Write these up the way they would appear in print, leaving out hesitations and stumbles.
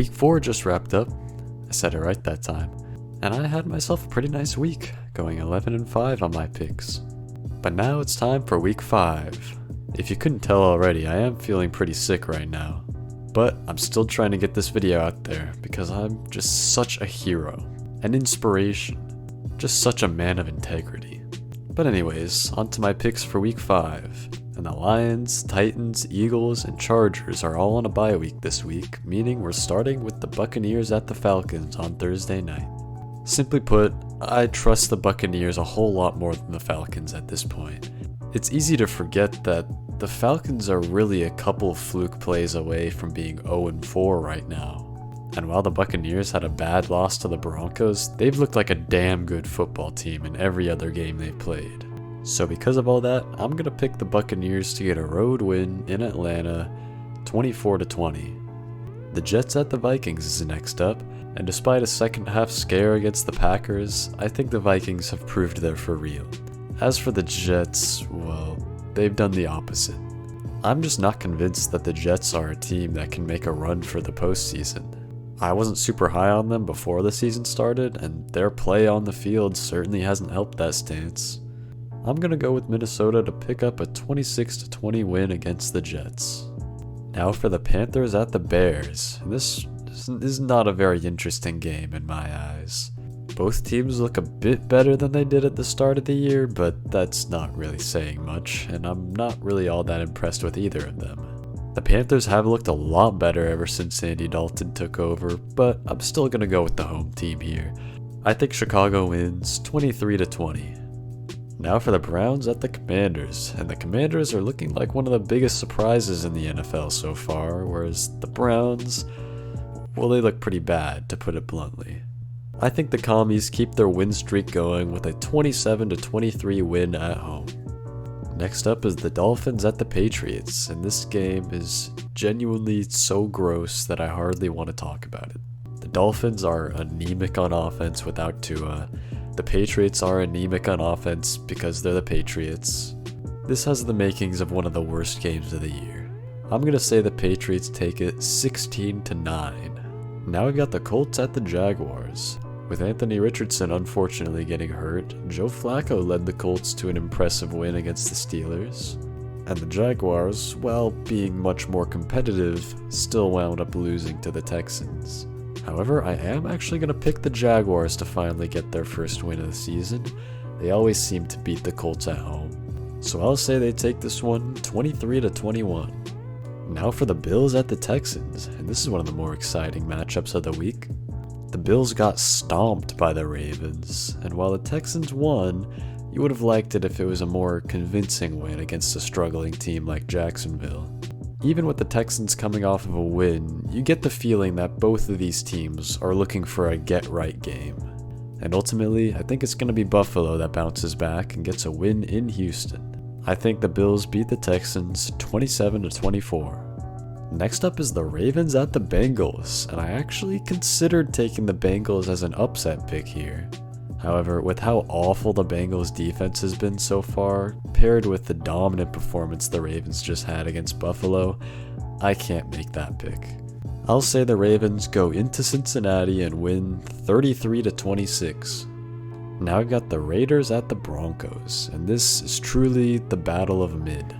Week 4 just wrapped up. I said it right that time. And I had myself a pretty nice week, going 11-5 on my picks. But now it's time for Week 5. If you couldn't tell already, I am feeling pretty sick right now. But I'm still trying to get this video out there because I'm just such a hero, an inspiration, just such a man of integrity. But anyways, on to my picks for Week 5. And the Lions, Titans, Eagles, and Chargers are all on a bye week this week, meaning we're starting with the Buccaneers at the Falcons on Thursday night. Simply put, I trust the Buccaneers a whole lot more than the Falcons at this point. It's easy to forget that the Falcons are really a couple fluke plays away from being 0-4 right now. And while the Buccaneers had a bad loss to the Broncos, they've looked like a damn good football team in every other game they've played. So because of all that, I'm going to pick the Buccaneers to get a road win in Atlanta, 24-20. The Jets at the Vikings is next up, and despite a second half scare against the Packers, I think the Vikings have proved they're for real. As for the Jets, well, they've done the opposite. I'm just not convinced that the Jets are a team that can make a run for the postseason. I wasn't super high on them before the season started, and their play on the field certainly hasn't helped that stance. I'm going to go with Minnesota to pick up a 26-20 win against the Jets. Now for the Panthers at the Bears. This is not a very interesting game in my eyes. Both teams look a bit better than they did at the start of the year, but that's not really saying much, and I'm not really all that impressed with either of them. The Panthers have looked a lot better ever since Andy Dalton took over, but I'm still going to go with the home team here. I think Chicago wins 23-20. Now for the Browns at the Commanders, and the Commanders are looking like one of the biggest surprises in the NFL so far, whereas the Browns, well, they look pretty bad, to put it bluntly. I think the Commies keep their win streak going with a 27-23 win at home. Next up is the Dolphins at the Patriots, and this game is genuinely so gross that I hardly want to talk about it. The Dolphins are anemic on offense without Tua. The Patriots are anemic on offense because they're the Patriots. This has the makings of one of the worst games of the year. I'm going to say the Patriots take it 16-9. Now we've got the Colts at the Jaguars. With Anthony Richardson unfortunately getting hurt, Joe Flacco led the Colts to an impressive win against the Steelers. And the Jaguars, while being much more competitive, still wound up losing to the Texans. However, I am actually going to pick the Jaguars to finally get their first win of the season. They always seem to beat the Colts at home. So I'll say they take this one 23-21. Now for the Bills at the Texans, and this is one of the more exciting matchups of the week. The Bills got stomped by the Ravens, and while the Texans won, you would have liked it if it was a more convincing win against a struggling team like Jacksonville. Even with the Texans coming off of a win, you get the feeling that both of these teams are looking for a get-right game. And ultimately, I think it's going to be Buffalo that bounces back and gets a win in Houston. I think the Bills beat the Texans 27-24. Next up is the Ravens at the Bengals, and I actually considered taking the Bengals as an upset pick here. However, with how awful the Bengals defense has been so far, paired with the dominant performance the Ravens just had against Buffalo, I can't make that pick. I'll say the Ravens go into Cincinnati and win 33-26. Now we've got the Raiders at the Broncos, and this is truly the battle of mid.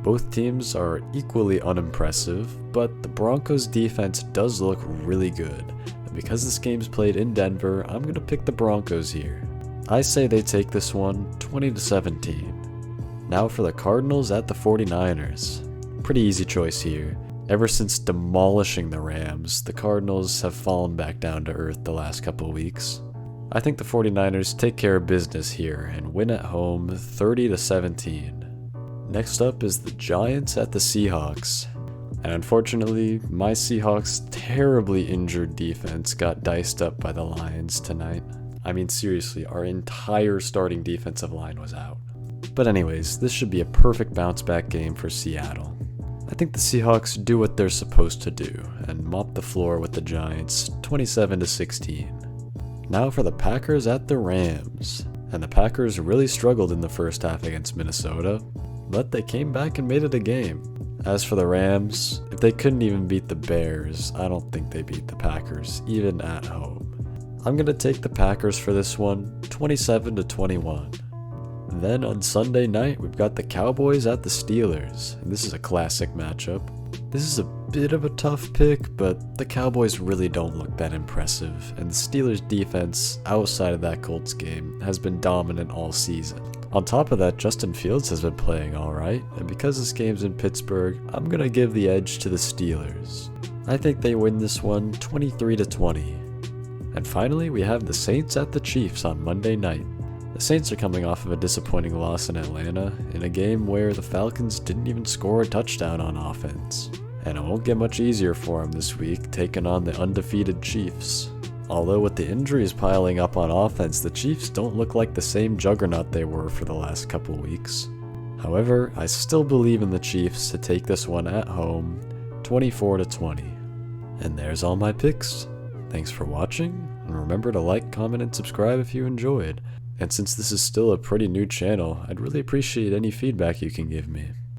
Both teams are equally unimpressive, but the Broncos defense does look really good. Because this game's played in Denver, I'm going to pick the Broncos here. I say they take this one 20-17. Now for the Cardinals at the 49ers. Pretty easy choice here. Ever since demolishing the Rams, the Cardinals have fallen back down to earth the last couple weeks. I think the 49ers take care of business here and win at home 30-17. Next up is the Giants at the Seahawks. And unfortunately, my Seahawks' terribly injured defense got diced up by the Lions tonight. I mean, seriously, our entire starting defensive line was out. But anyways, this should be a perfect bounce-back game for Seattle. I think the Seahawks do what they're supposed to do and mop the floor with the Giants 27-16. Now for the Packers at the Rams. And the Packers really struggled in the first half against Minnesota, but they came back and made it a game. As for the Rams, if they couldn't even beat the Bears, I don't think they beat the Packers, even at home. I'm going to take the Packers for this one, 27-21. Then on Sunday night, we've got the Cowboys at the Steelers, and this is a classic matchup. This is a bit of a tough pick, but the Cowboys really don't look that impressive, and the Steelers' defense, outside of that Colts game, has been dominant all season. On top of that, Justin Fields has been playing alright, and because this game's in Pittsburgh, I'm gonna give the edge to the Steelers. I think they win this one 23-20. And finally, we have the Saints at the Chiefs on Monday night. The Saints are coming off of a disappointing loss in Atlanta, in a game where the Falcons didn't even score a touchdown on offense. And it won't get much easier for them this week, taking on the undefeated Chiefs. Although with the injuries piling up on offense, the Chiefs don't look like the same juggernaut they were for the last couple weeks. However, I still believe in the Chiefs to take this one at home, 24-20. And there's all my picks. Thanks for watching, and remember to like, comment, and subscribe if you enjoyed. And since this is still a pretty new channel, I'd really appreciate any feedback you can give me.